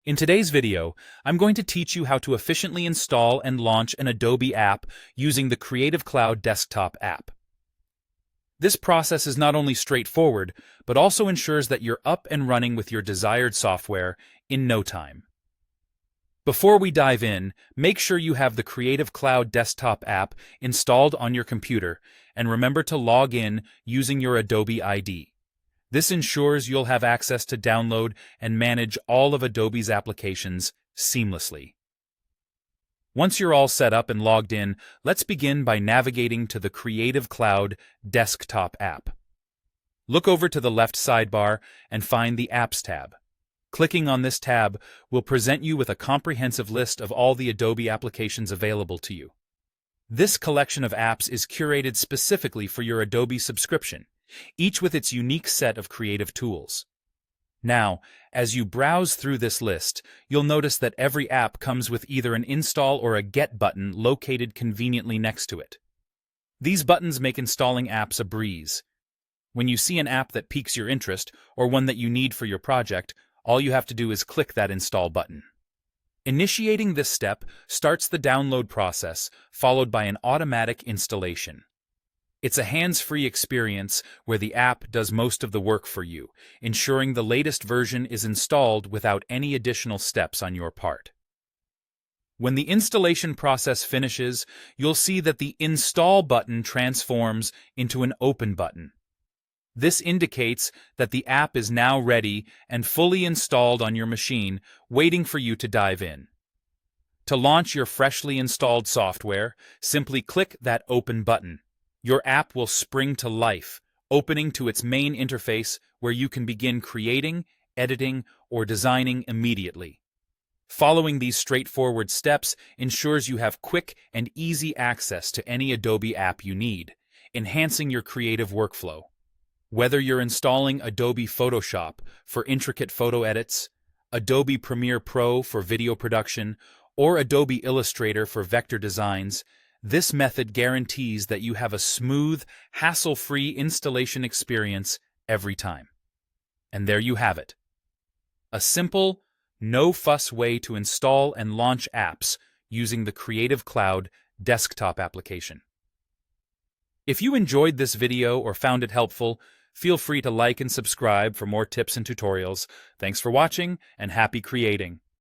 In today's video, I'm going to teach you how to efficiently install and launch an Adobe app using the Creative Cloud desktop app. This process is not only straightforward, but also ensures that you're up and running with your desired software in no time. Before we dive in, make sure you have the Creative Cloud desktop app installed on your computer, and remember to log in using your Adobe ID. This ensures you'll have access to download and manage all of Adobe's applications seamlessly. Once you're all set up and logged in, let's begin by navigating to the Creative Cloud desktop app. Look over to the left sidebar and find the Apps tab. Clicking on this tab will present you with a comprehensive list of all the Adobe applications available to you. This collection of apps is curated specifically for your Adobe subscription, each with its unique set of creative tools. Now, as you browse through this list, you'll notice that every app comes with either an install or a get button located conveniently next to it. These buttons make installing apps a breeze. When you see an app that piques your interest or one that you need for your project, all you have to do is click that install button. Initiating this step starts the download process, followed by an automatic installation. It's a hands-free experience where the app does most of the work for you, ensuring the latest version is installed without any additional steps on your part. When the installation process finishes, you'll see that the Install button transforms into an Open button. This indicates that the app is now ready and fully installed on your machine, waiting for you to dive in. To launch your freshly installed software, simply click that Open button. Your app will spring to life, opening to its main interface where you can begin creating, editing, or designing immediately. Following these straightforward steps ensures you have quick and easy access to any Adobe app you need, enhancing your creative workflow. Whether you're installing Adobe Photoshop for intricate photo edits, Adobe Premiere Pro for video production, or Adobe Illustrator for vector designs, this method guarantees that you have a smooth, hassle-free installation experience every time. And there you have it. A simple, no-fuss way to install and launch apps using the Creative Cloud desktop application. If you enjoyed this video or found it helpful, feel free to like and subscribe for more tips and tutorials. Thanks for watching, and happy creating!